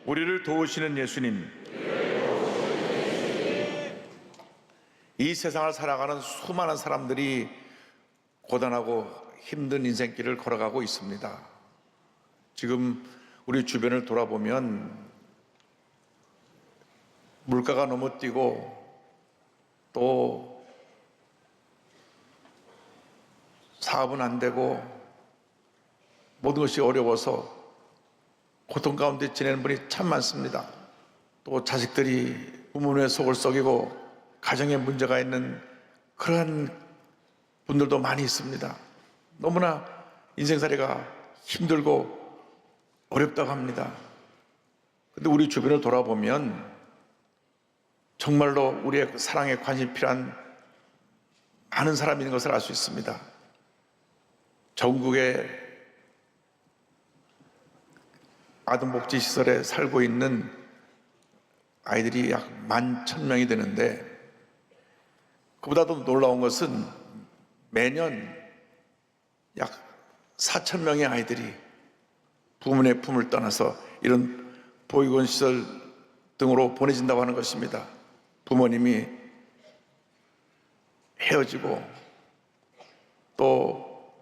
우리를 도우시는 예수님, 이 세상을 살아가는 수많은 사람들이 고단하고 힘든 인생길을 걸어가고 있습니다. 지금 우리 주변을 돌아보면 물가가 너무 뛰고 또 사업은 안 되고 모든 것이 어려워서 고통 가운데 지내는 분이 참 많습니다. 또 자식들이 부모님의 속을 썩이고 가정에 문제가 있는 그러한 분들도 많이 있습니다. 너무나 인생살이가 힘들고 어렵다고 합니다. 그런데 우리 주변을 돌아보면 정말로 우리의 사랑에 관심이 필요한 많은 사람이 있는 것을 알 수 있습니다. 전국의 아동복지시설에 살고 있는 아이들이 약 11,000명이 되는데, 그보다도 놀라운 것은 매년 약 4,000명의 아이들이 부모의 품을 떠나서 이런 보육원 시설 등으로 보내진다고 하는 것입니다. 부모님이 헤어지고 또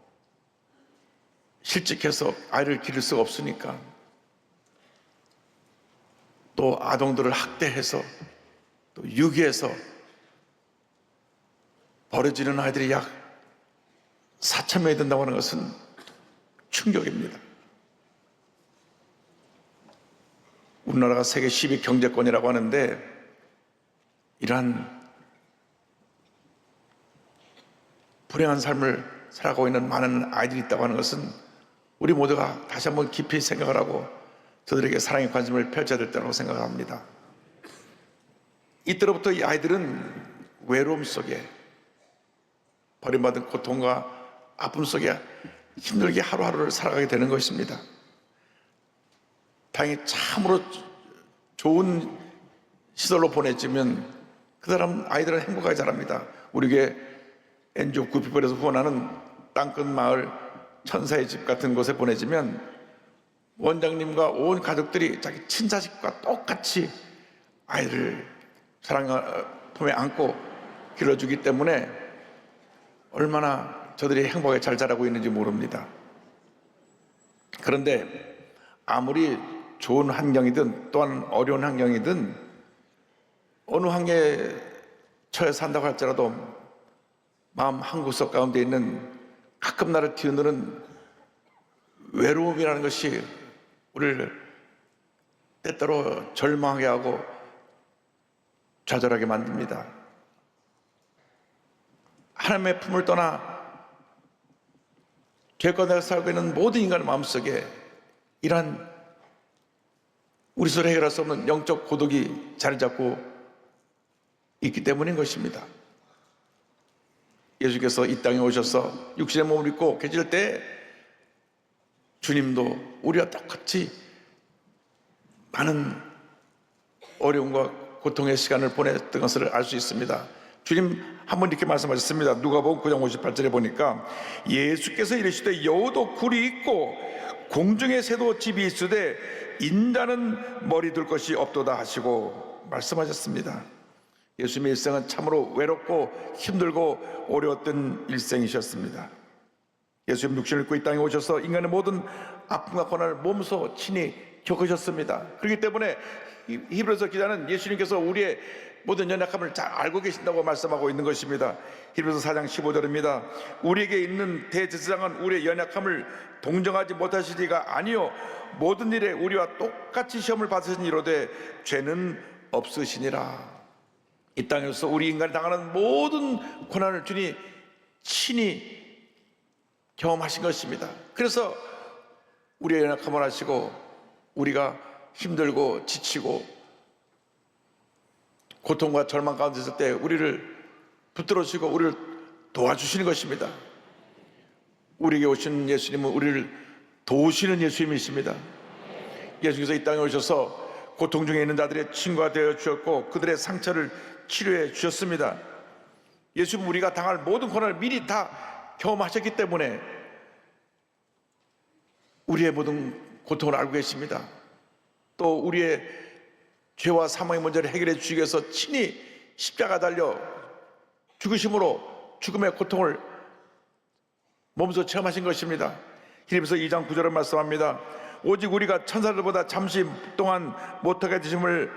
실직해서 아이를 기를 수가 없으니까 또 아동들을 학대해서 또 유기해서 버려지는 아이들이 약 4,000명이 된다고 하는 것은 충격입니다. 우리나라가 세계 10위 경제권이라고 하는데 이러한 불행한 삶을 살아가고 있는 많은 아이들이 있다고 하는 것은 우리 모두가 다시 한번 깊이 생각을 하고 저들에게 사랑의 관심을 펼쳐야 될 때라고 생각합니다. 이때로부터 이 아이들은 외로움 속에 버림받은 고통과 아픔 속에 힘들게 하루하루를 살아가게 되는 것입니다. 다행히 참으로 좋은 시설로 보내지면 그 사람 아이들은 행복하게 자랍니다. 우리 교회 NGO 구피벌에서 후원하는 땅끝 마을 천사의 집 같은 곳에 보내지면 원장님과 온 가족들이 자기 친자식과 똑같이 아이를 사랑 품에 안고 길러주기 때문에 얼마나 저들이 행복하게 잘 자라고 있는지 모릅니다. 그런데 아무리 좋은 환경이든 또한 어려운 환경이든 어느 환경에 처해 산다고 할지라도 마음 한구석 가운데 있는 가끔 나를 뒤흔드는 외로움이라는 것이 우리를 때때로 절망하게 하고 좌절하게 만듭니다. 하나님의 품을 떠나 죄과 내가 살고 있는 모든 인간의 마음속에 이러한 우리 스스로 해결할 수 없는 영적 고독이 자리 잡고 있기 때문인 것입니다. 예수께서 이 땅에 오셔서 육신의 몸을 입고 계실 때 주님도 우리와 똑같이 많은 어려움과 고통의 시간을 보냈던 것을 알 수 있습니다. 주님 한번 이렇게 말씀하셨습니다. 누가복음 9장 58절에 보니까 예수께서 이르시되 여우도 굴이 있고 공중의 새도 집이 있으되 인자는 머리 둘 것이 없도다 하시고 말씀하셨습니다. 예수님의 일생은 참으로 외롭고 힘들고 어려웠던 일생이셨습니다. 예수님 육신을 입고 이 땅에 오셔서 인간의 모든 아픔과 고난을 몸소 친히 겪으셨습니다. 그렇기 때문에 히브리서 기자는 예수님께서 우리의 모든 연약함을 잘 알고 계신다고 말씀하고 있는 것입니다. 히브리서 4장 15절입니다. 우리에게 있는 대제사장은 우리의 연약함을 동정하지 못하시리가 아니요 모든 일에 우리와 똑같이 시험을 받으시니로되 죄는 없으시니라. 이 땅에서 우리 인간이 당하는 모든 고난을 주님 친히 경험하신 것입니다. 그래서 우리의 연약함을 아시고 우리가 힘들고 지치고 고통과 절망 가운데 있을 때 우리를 붙들어주시고 우리를 도와주시는 것입니다. 우리에게 오신 예수님은 우리를 도우시는 예수님이십니다. 예수께서 이 땅에 오셔서 고통 중에 있는 자들의 친구가 되어 주셨고 그들의 상처를 치료해 주셨습니다. 예수님은 우리가 당할 모든 고난을 미리 다 경험하셨기 때문에 우리의 모든 고통을 알고 계십니다. 또 우리의 죄와 사망의 문제를 해결해 주시기 위해서 친히 십자가 달려 죽으심으로 죽음의 고통을 몸소 체험하신 것입니다. 히브리서 2장 9절을 말씀합니다. 오직 우리가 천사들보다 잠시 동안 못하게 되심을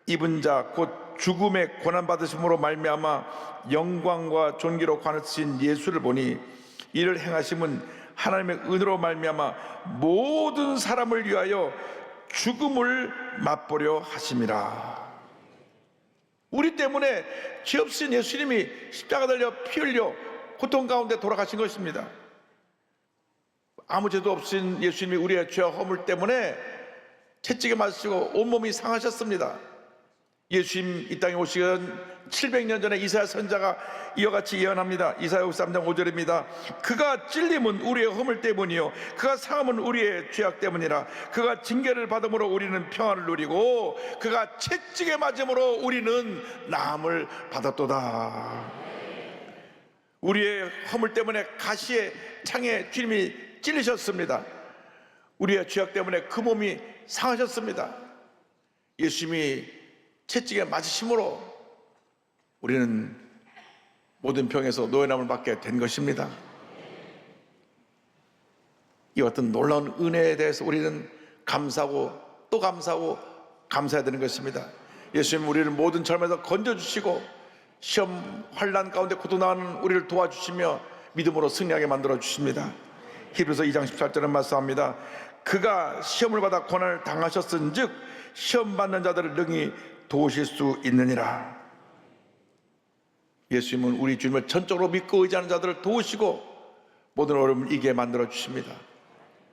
입은 자 곧 죽음의 고난 받으심으로 말미암아 영광과 존귀로 관하신 예수를 보니 이를 행하심은 하나님의 은혜로 말미암아 모든 사람을 위하여 죽음을 맛보려 하심이라. 우리 때문에 죄 없으신 예수님이 십자가 달려 피 흘려 고통 가운데 돌아가신 것입니다. 아무 죄도 없으신 예수님이 우리의 죄와 허물 때문에 채찍에 맞으시고 온몸이 상하셨습니다. 예수님 이 땅에 오시건 700년 전에 이사야 선지자가 이와 같이 예언합니다. 이사야 53장 5절입니다. 그가 찔림은 우리의 허물 때문이요 그가 상함은 우리의 죄악 때문이라. 그가 징계를 받음으로 우리는 평안을 누리고 그가 채찍에 맞음으로 우리는 나음을 받았도다. 우리의 허물 때문에 가시의 창에 주님이 찔리셨습니다. 우리의 죄악 때문에 그 몸이 상하셨습니다. 예수님이 채찍에 맞으심으로 우리는 모든 병에서 노예남을 받게 된 것입니다. 이와 같은 놀라운 은혜에 대해서 우리는 감사하고 또 감사하고 감사해야 되는 것입니다. 예수님 우리를 모든 절망에서 건져주시고 시험 환난 가운데 고통당하는 우리를 도와주시며 믿음으로 승리하게 만들어 주십니다. 히브리서 2장 14절은 말씀합니다. 그가 시험을 받아 고난을 당하셨은즉 시험 받는 자들을 능히 도우실 수 있느니라. 예수님은 우리 주님을 전적으로 믿고 의지하는 자들을 도우시고 모든 어려움을 이기게 만들어 주십니다.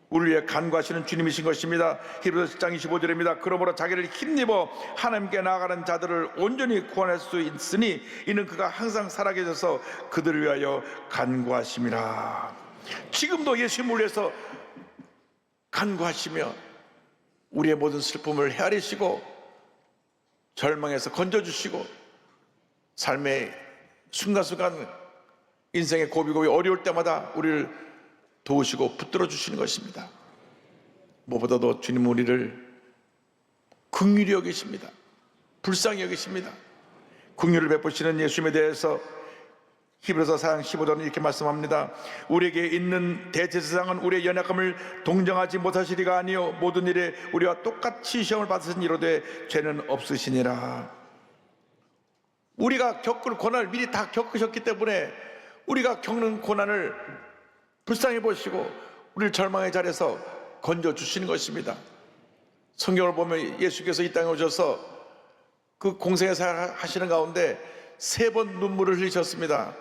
우리를 위해 간구하시는 주님이신 것입니다. 히브리서 10장 25절입니다. 그러므로 자기를 힘입어 하나님께 나아가는 자들을 온전히 구원할 수 있으니 이는 그가 항상 살아계셔서 그들을 위하여 간구하심이라. 지금도 예수님을 위해서 간구하시며 우리의 모든 슬픔을 헤아리시고 절망에서 건져주시고 삶의 순간순간 인생의 고비고비 어려울 때마다 우리를 도우시고 붙들어 주시는 것입니다. 무엇보다도 주님 우리를 긍휼히 여기십니다. 불쌍히 여기십니다. 긍휼을 베푸시는 예수님에 대해서 히브리서 4장 15절은 이렇게 말씀합니다. 우리에게 있는 대제사장은 우리의 연약함을 동정하지 못하시리가 아니요 모든 일에 우리와 똑같이 시험을 받으신 이로되 죄는 없으시니라. 우리가 겪을 고난을 미리 다 겪으셨기 때문에 우리가 겪는 고난을 불쌍히 보시고 우리를 절망의 자리에서 건져주시는 것입니다. 성경을 보면 예수께서 이 땅에 오셔서 그 공생애사 하시는 가운데 3번 눈물을 흘리셨습니다.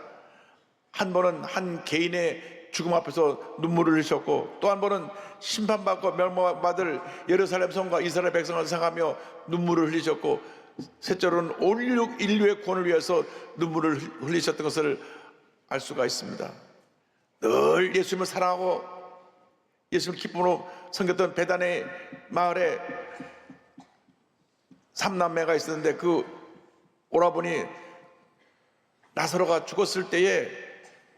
한 번은 한 개인의 죽음 앞에서 눈물을 흘리셨고 또 한 번은 심판받고 멸망받을 예루살렘 성과 이스라엘 백성을 생각하며 눈물을 흘리셨고 셋째로는 온 인류의 구원을 위해서 눈물을 흘리셨던 것을 알 수가 있습니다. 늘 예수님을 사랑하고 예수님을 기쁨으로 섬겼던 베다네 마을에 3남매가 있었는데 그 오라버니 나사로가 죽었을 때에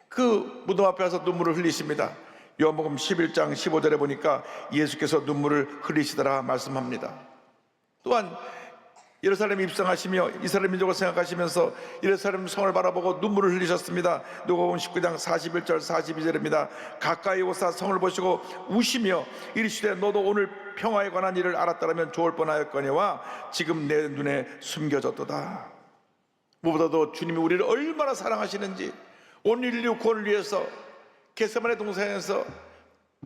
그 무덤 앞에 와서 눈물을 흘리십니다. 요한복음 11장 15절에 보니까 예수께서 눈물을 흘리시더라 말씀합니다. 또한 예루살렘 입성하시며 이스라엘 민족을 생각하시면서 예루살렘 성을 바라보고 눈물을 흘리셨습니다. 누가복음 19장 41절 42절입니다. 가까이 오사 성을 보시고 우시며 이르시되 너도 오늘 평화에 관한 일을 알았더라면 좋을 뻔하였거니와 지금 내 눈에 숨겨졌도다. 무엇보다도 주님이 우리를 얼마나 사랑하시는지 온 인류 구원을 위해서 겟세마네 동산에서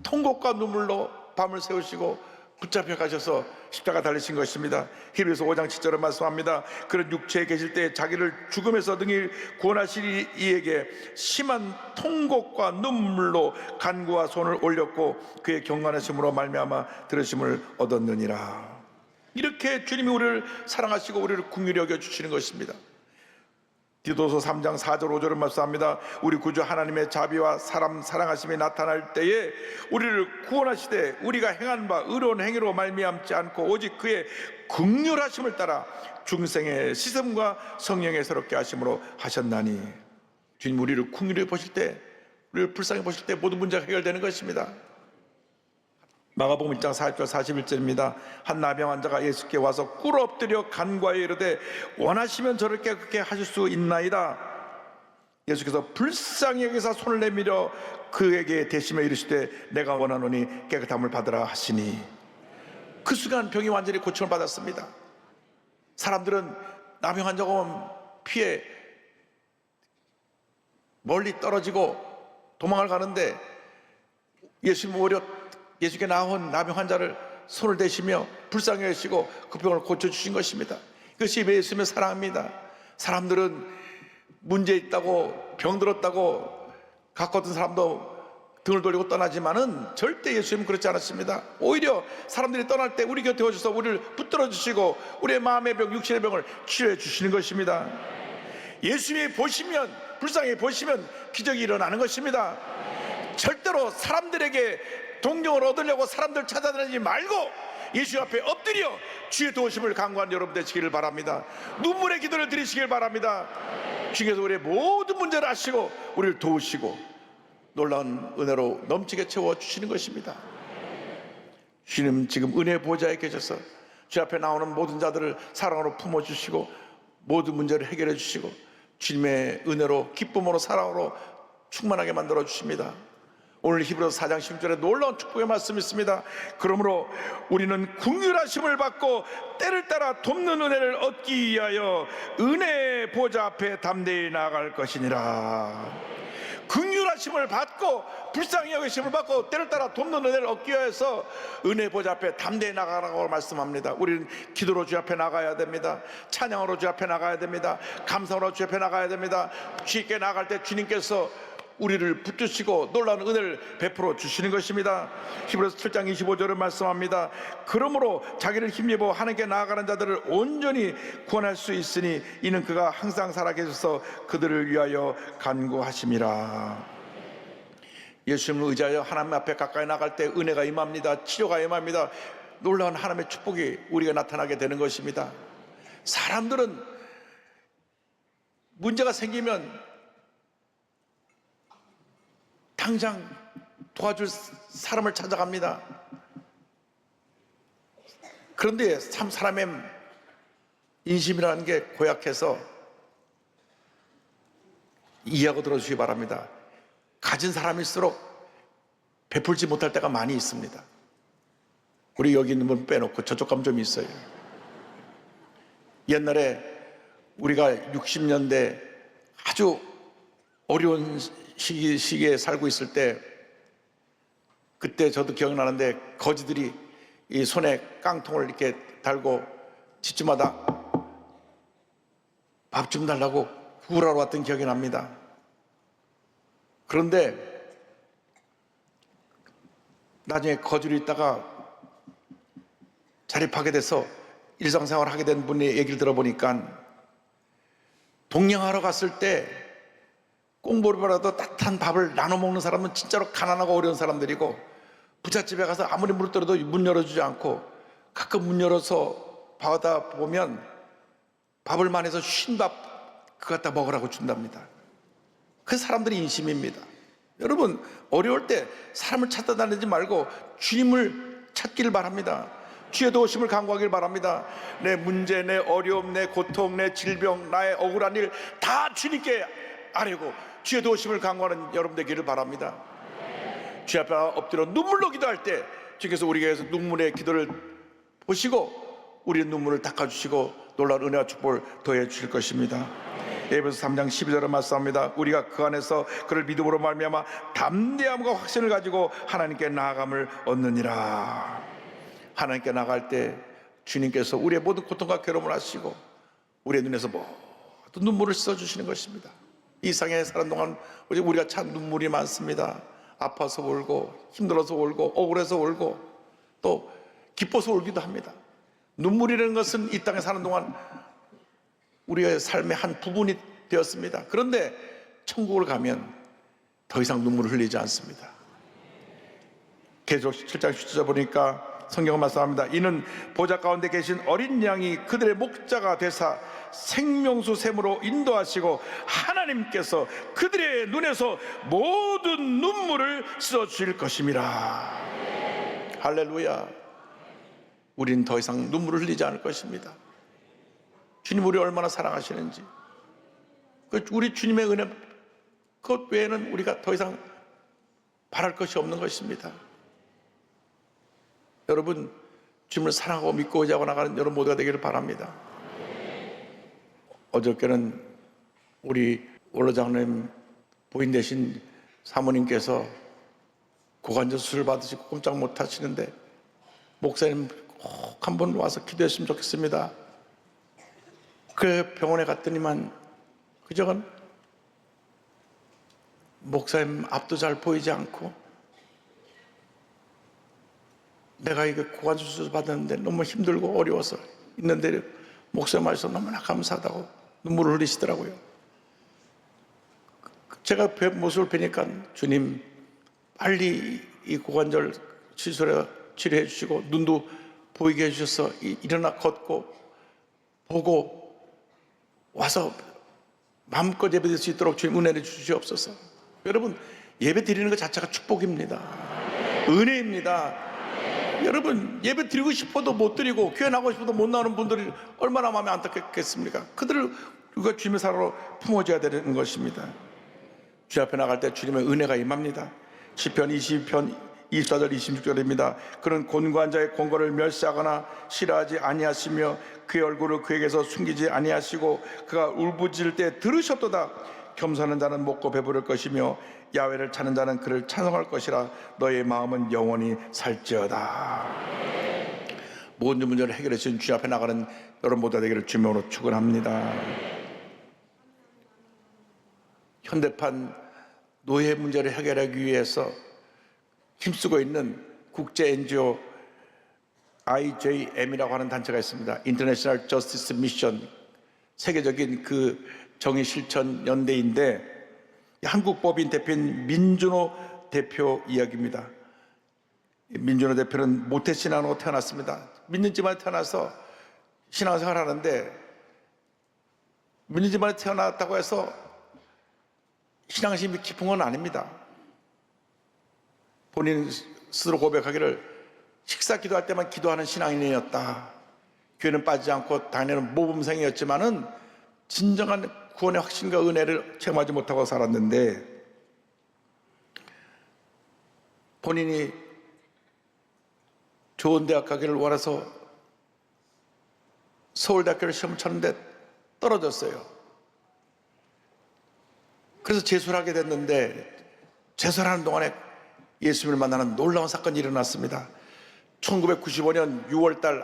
통곡과 눈물로 밤을 새우시고 붙잡혀 가셔서 십자가 달리신 것입니다. 히브리서 5장 7절은 말씀합니다. 그런 육체에 계실 때 자기를 죽음에서 능히 구원하실 이에게 심한 통곡과 눈물로 간구와 손을 올렸고 그의 경건하심으로 말미암아 들으심을 얻었느니라. 이렇게 주님이 우리를 사랑하시고 우리를 긍휼히 여겨주시는 것입니다. 디도서 3장 4절 5절은 말씀합니다. 우리 구주 하나님의 자비와 사람 사랑하심이 나타날 때에 우리를 구원하시되 우리가 행한 바 의로운 행위로 말미암지 않고 오직 그의 긍휼하심을 따라 중생의 시슴과 성령의 새롭게 하심으로 하셨나니. 주님 우리를 긍휼히 보실 때, 우리를 불쌍히 보실 때 모든 문제가 해결되는 것입니다. 마가복음 1장 40절 41절입니다. 한 나병 환자가 예수께 와서 꿇어 엎드려 간과하여 이르되 원하시면 저렇게 그렇게 하실 수 있나이다. 예수께서 불쌍히 여기사 손을 내밀어 그에게 대시며 이르시되 내가 원하노니 깨끗함을 받으라 하시니 그 순간 병이 완전히 고침을 받았습니다. 사람들은 나병 환자가 오면 피해 멀리 떨어지고 도망을 가는데 예수님 오히려 예수께 나온 나병 환자를 손을 대시며 불쌍히 여기시고 그 병을 고쳐주신 것입니다. 이것이 예수님의 사랑입니다. 사람들은 문제 있다고 병들었다고 갖고 왔던 사람도 등을 돌리고 떠나지만은 절대 예수님은 그렇지 않았습니다. 오히려 사람들이 떠날 때 우리 곁에 오셔서 우리를 붙들어 주시고 우리의 마음의 병, 육신의 병을 치료해 주시는 것입니다. 예수님이 보시면, 불쌍히 보시면 기적이 일어나는 것입니다. 절대로 사람들에게 동정을 얻으려고 사람들 찾아다니지 말고 예수 앞에 엎드려 주의 도우심을 간구하는 여러분 되시기를 바랍니다. 눈물의 기도를 드리시길 바랍니다. 주께서 우리의 모든 문제를 아시고 우리를 도우시고 놀라운 은혜로 넘치게 채워주시는 것입니다. 주님 지금 은혜 보좌에 계셔서 주 앞에 나오는 모든 자들을 사랑으로 품어주시고 모든 문제를 해결해 주시고 주님의 은혜로 기쁨으로 사랑으로 충만하게 만들어 주십니다. 오늘 히브리서 4장 10절에 놀라운 축복의 말씀이 있습니다. 그러므로 우리는 긍휼하심을 받고 때를 따라 돕는 은혜를 얻기 위하여 은혜의 보좌 앞에 담대히 나아갈 것이니라. 긍휼하심을 받고 불쌍히 여기심을 받고 때를 따라 돕는 은혜를 얻기 위해서 은혜의 보좌 앞에 담대히 나가라고 말씀합니다. 우리는 기도로 주 앞에 나가야 됩니다. 찬양으로 주 앞에 나가야 됩니다. 감사로 주 앞에 나가야 됩니다. 주님께 나갈 때 주님께서 우리를 붙드시고 놀라운 은혜를 베풀어 주시는 것입니다. 히브리서 7장 25절을 말씀합니다. 그러므로 자기를 힘입어 하나님께 나아가는 자들을 온전히 구원할 수 있으니 이는 그가 항상 살아계셔서 그들을 위하여 간구하심이라. 예수님을 의지하여 하나님 앞에 가까이 나갈 때 은혜가 임합니다. 치료가 임합니다. 놀라운 하나님의 축복이 우리가 나타나게 되는 것입니다. 사람들은 문제가 생기면 당장 도와줄 사람을 찾아갑니다. 그런데 참 사람의 인심이라는 게 고약해서 이해하고 들어주시기 바랍니다. 가진 사람일수록 베풀지 못할 때가 많이 있습니다. 우리 여기 있는 분 빼놓고 저쪽 가면 좀 있어요. 옛날에 우리가 60년대 아주 어려운 시기에 살고 있을 때 그때 저도 기억나는데 거지들이 이 손에 깡통을 이렇게 달고 집집마다 밥 좀 달라고 구걸하러 왔던 기억이 납니다. 그런데 나중에 거주로 있다가 자립하게 돼서 일상생활을 하게 된 분의 얘기를 들어보니까 동양하러 갔을 때 꽁보리보라도 따뜻한 밥을 나눠 먹는 사람은 진짜로 가난하고 어려운 사람들이고 부잣집에 가서 아무리 물을 떨어도 문 열어주지 않고 가끔 문 열어서 받아 보면 밥을 만해서 쉰 밥 그거 갖다 먹으라고 준답니다. 그 사람들이 인심입니다. 여러분 어려울 때 사람을 찾아다니지 말고 주님을 찾기를 바랍니다. 주의 도우심을 간구하길 바랍니다. 내 문제, 내 어려움, 내 고통, 내 질병, 나의 억울한 일 다 주님께 아뢰고 주의 도우심을 간구하는 여러분 되기를 바랍니다. 주 앞에 엎드려 눈물로 기도할 때 주께서 우리에게서 눈물의 기도를 보시고 우리의 눈물을 닦아주시고 놀라운 은혜와 축복을 더해 주실 것입니다. 에베소 3장 12절에 말씀합니다. 우리가 그 안에서 그를 믿음으로 말미암아 담대함과 확신을 가지고 하나님께 나아감을 얻느니라. 하나님께 나갈 때 주님께서 우리의 모든 고통과 괴로움을 아시고 우리의 눈에서 모든 눈물을 씻어주시는 것입니다. 이 세상에 사는 동안 우리가 참 눈물이 많습니다. 아파서 울고 힘들어서 울고 억울해서 울고 또 기뻐서 울기도 합니다. 눈물이라는 것은 이 땅에 사는 동안 우리의 삶의 한 부분이 되었습니다. 그런데 천국을 가면 더 이상 눈물을 흘리지 않습니다. 계속 7장 10절 보니까 성경은 말씀합니다. 이는 보좌 가운데 계신 어린 양이 그들의 목자가 되사 생명수 샘으로 인도하시고 하나님께서 그들의 눈에서 모든 눈물을 씻어주실 것임이라. 할렐루야. 우린 더 이상 눈물을 흘리지 않을 것입니다. 주님 우리 얼마나 사랑하시는지, 우리 주님의 은혜 그것 외에는 우리가 더 이상 바랄 것이 없는 것입니다. 여러분, 주님을 사랑하고 믿고 의지하고 나가는 여러분 모두가 되기를 바랍니다. 어저께는 우리 원로장님 부인 되신 사모님께서 고관절 수술 받으시고 꼼짝 못 하시는데, 목사님 꼭 한번 와서 기도했으면 좋겠습니다. 그 병원에 갔더니만 그저건 목사님 앞도 잘 보이지 않고, 내가 이거 고관절 수술 받았는데 너무 힘들고 어려워서 있는데 목사님 말씀 너무나 감사하다고 눈물을 흘리시더라고요. 제가 모습을 뵈니까 주님 빨리 이 고관절 시술에 치료해 주시고 눈도 보이게 해주셔서 일어나 걷고 보고 와서 마음껏 예배드릴 수 있도록 주님 은혜를 주시옵소서. 여러분, 예배 드리는 것 자체가 축복입니다. 은혜입니다. 여러분, 예배 드리고 싶어도 못 드리고 교회 나가고 싶어도 못 나오는 분들이 얼마나 마음이 안타깝겠습니까? 그들을 우리가 주님의 사랑으로 품어줘야 되는 것입니다. 주 앞에 나갈 때 주님의 은혜가 임합니다. 시편 22편 24절 26절입니다. 그는 곤고한 자의 권고를 멸시하거나 싫어하지 아니하시며 그의 얼굴을 그에게서 숨기지 아니하시고 그가 울부짖을 때 들으셨도다. 겸손한 자는 먹고 배부를 것이며 야훼를 찾는 자는 그를 찬송할 것이라. 너의 마음은 영원히 살지어다. 모든 문제를 해결해 주신 주 앞에 나가는 여러분 모두 되기를 주님으로 축원합니다. 현대판 노예 문제를 해결하기 위해서 힘쓰고 있는 국제 NGO IJM이라고 하는 단체가 있습니다. International Justice Mission, 세계적인 그 정의 실천 연대인데, 한국 법인 대표인 민준호 대표 이야기입니다. 민준호 대표는 모태신앙으로 태어났습니다. 믿는 집안에 태어나서 신앙생활 하는데, 믿는 집안에 태어났다고 해서 신앙심이 깊은 건 아닙니다. 본인 스스로 고백하기를 식사 기도할 때만 기도하는 신앙인이었다. 교회는 빠지지 않고 당연히 모범생이었지만은 진정한 구원의 확신과 은혜를 체험하지 못하고 살았는데, 본인이 좋은 대학 가기를 원해서 서울대학교를 시험을 쳤는데 떨어졌어요. 그래서 재수를 하게 됐는데, 재수를 하는 동안에 예수님을 만나는 놀라운 사건이 일어났습니다. 1995년 6월달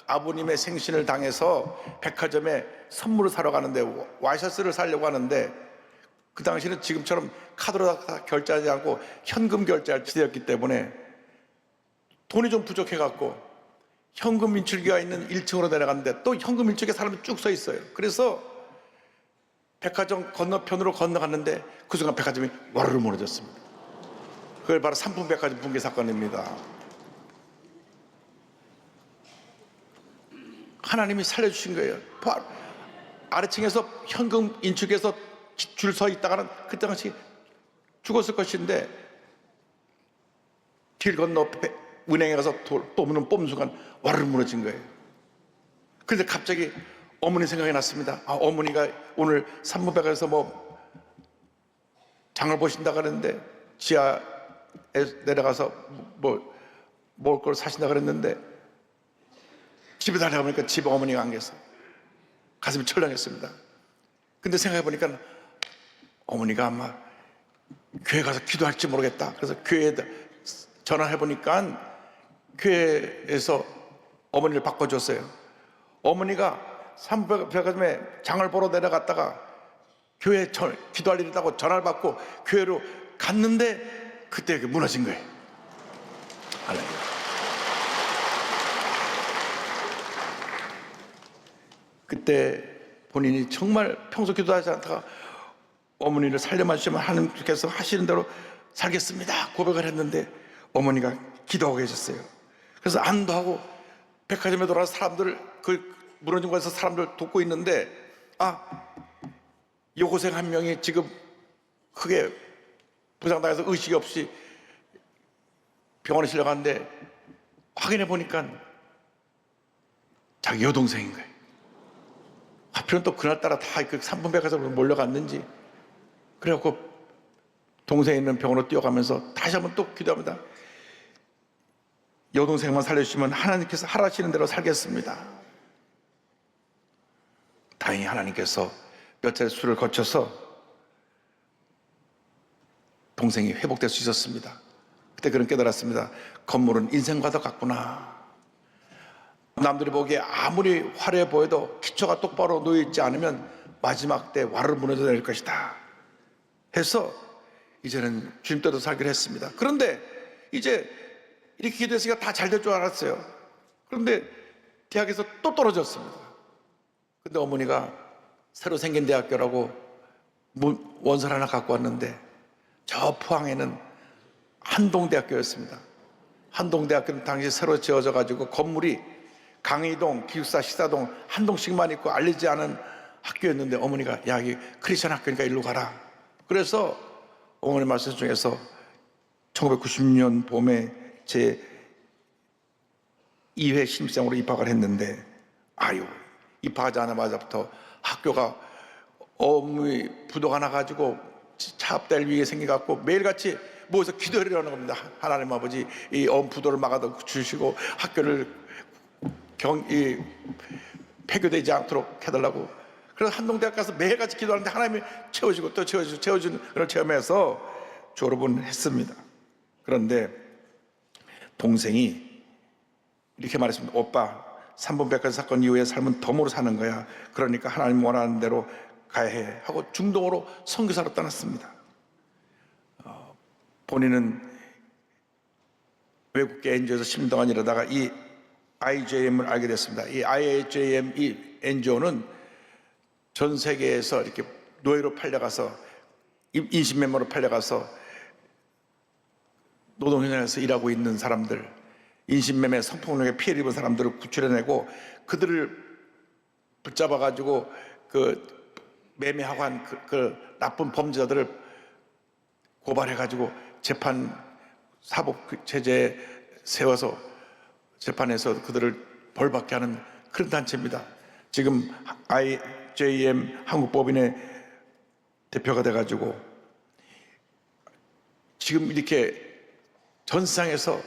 아버님의 생신을 당해서 백화점에 선물을 사러 가는데, 와이셔츠를 사려고 하는데, 그 당시는 지금처럼 카드로 다 결제하지 않고 현금 결제할 시대였기 때문에 돈이 좀 부족해갖고 현금 인출기가 있는 1층으로 내려갔는데 또 현금 인출기에 사람이 쭉 서 있어요. 그래서 백화점 건너편으로 건너갔는데 그 순간 백화점이 와르르 무너졌습니다. 그걸 바로 삼풍백화점 붕괴 사건입니다. 하나님이 살려주신 거예요. 아래층에서 현금 인출기에서 줄 서 있다가는 그 당시 죽었을 것인데, 길 건너 은행에 가서 돈을 뽑는 순간 와르르 무너진 거예요. 그런데 갑자기 어머니 생각이 났습니다. 어머니가 오늘 삼풍백화점에서 뭐 장을 보신다 그랬는데, 지하에 내려가서 먹을 걸 사신다 그랬는데, 집에 달려가보니까 집에 어머니가 안 계셔. 가슴이 철렁했습니다. 근데 생각해보니까 어머니가 아마 교회 가서 기도할지 모르겠다. 그래서 교회에 전화해보니까 교회에서 어머니를 바꿔줬어요. 어머니가 삼풍백화점에 장을 보러 내려갔다가 교회에 기도할 일이 있다고 전화를 받고 교회로 갔는데 그때 무너진 거예요. 할렐루야. 그때 본인이 정말 평소 기도하지 않다가 어머니를 살려만 주시면 하나님께서 하시는 대로 살겠습니다 고백을 했는데, 어머니가 기도하고 계셨어요. 그래서 안도하고 백화점에 돌아와서 사람들을, 그 무너진 곳에서 사람들 돕고 있는데, 여고생 한 명이 지금 크게 부상당해서 의식이 없이 병원에 실려갔는데 확인해 보니까 자기 여동생인 거예요. 하필은 또 그날따라 다 그 산분백화점으로 몰려갔는지, 그래갖고 동생이 있는 병원으로 뛰어가면서 다시 한번 또 기도합니다. 여동생만 살려주시면 하나님께서 하라시는 대로 살겠습니다. 다행히 하나님께서 몇 차례 수를 거쳐서 동생이 회복될 수 있었습니다. 그때 그런 깨달았습니다. 건물은 인생과도 같구나. 남들이 보기에 아무리 화려해 보여도 기초가 똑바로 놓여있지 않으면 마지막 때 와르르 무너져 내릴 것이다 해서 이제는 주님 뜻대로 살기로 했습니다. 그런데 이제 이렇게 기도했으니까 다 잘 될 줄 알았어요. 그런데 대학에서 또 떨어졌습니다. 근데 어머니가 새로 생긴 대학교라고 원서를 하나 갖고 왔는데, 저 포항에는 한동대학교였습니다. 한동대학교는 당시 새로 지어져 가지고 건물이 강의동, 기숙사, 식사동 한 동씩만 있고 알리지 않은 학교였는데, 어머니가 야, 이 크리스천 학교니까 일로 가라. 그래서 어머니 말씀 중에서 1990년 봄에 제 2회 신입생으로 입학을 했는데, 입학하자마자부터 학교가 어머니 부도가 나가지고 차압될 위기가 생겨갖고 매일같이 모여서 기도하려는 겁니다. 하나님 아버지, 이 부도를 막아 주시고 학교를 폐교되지 않도록 해달라고. 그래서 한동대학 가서 매일같이 기도하는데 하나님이 채워주고 또 채워주는 그런 체험에서 졸업은 했습니다. 그런데 동생이 이렇게 말했습니다. 오빠, 삼분백화점 사건 이후에 삶은 덤으로 사는 거야. 그러니까 하나님 원하는 대로 가야 해 하고 중동으로 선교사로 떠났습니다. 본인은 외국계 NGO에서 10년 동안 일하다가 이 IJM을 알게 됐습니다. 이 IJM, 이 NGO는 전 세계에서 이렇게 노예로 팔려가서, 인신매매로 팔려가서 노동현장에서 일하고 있는 사람들, 인신매매, 성폭력에 피해를 입은 사람들을 구출해내고 그들을 붙잡아가지고 그 매매하고 한 그 나쁜 범죄자들을 고발해가지고 재판, 사법 체제에 세워서 재판에서 그들을 벌받게 하는 그런 단체입니다. 지금 IJM 한국법인의 대표가 돼가지고 지금 이렇게 전 세상에서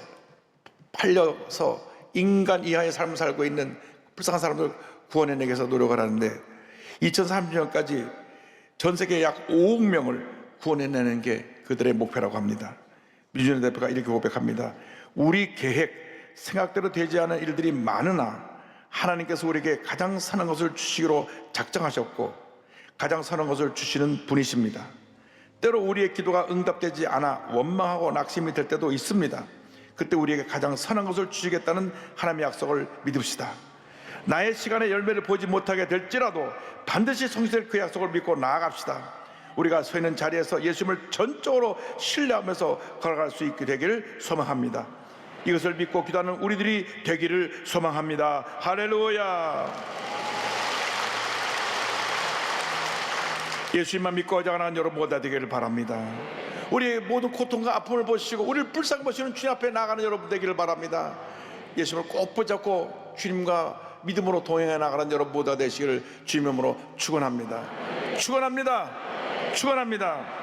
팔려서 인간 이하의 삶을 살고 있는 불쌍한 사람들 구원해내기 위해서 노력을 하는데, 2030년까지 전 세계 약 5억 명을 구원해내는 게 그들의 목표라고 합니다. 민준현 대표가 이렇게 고백합니다. 우리 계획, 생각대로 되지 않은 일들이 많으나 하나님께서 우리에게 가장 선한 것을 주시기로 작정하셨고 가장 선한 것을 주시는 분이십니다. 때로 우리의 기도가 응답되지 않아 원망하고 낙심이 될 때도 있습니다. 그때 우리에게 가장 선한 것을 주시겠다는 하나님의 약속을 믿읍시다. 나의 시간에 열매를 보지 못하게 될지라도 반드시 성취될 그 약속을 믿고 나아갑시다. 우리가 서 있는 자리에서 예수님을 전적으로 신뢰하면서 걸어갈 수 있게 되기를 소망합니다. 이것을 믿고 기도하는 우리들이 되기를 소망합니다. 할렐루야. 예수님만 믿고 어장하는 여러분 모두 되기를 바랍니다. 우리의 모든 고통과 아픔을 보시고 우리를 불쌍히 보시는 주님 앞에 나가는 여러분 되기를 바랍니다. 예수님을 꼭 붙잡고 주님과 믿음으로 동행해 나가는 여러분 모두가 되시기를 주님의 이름으로 축원합니다. 축원합니다. 축원합니다.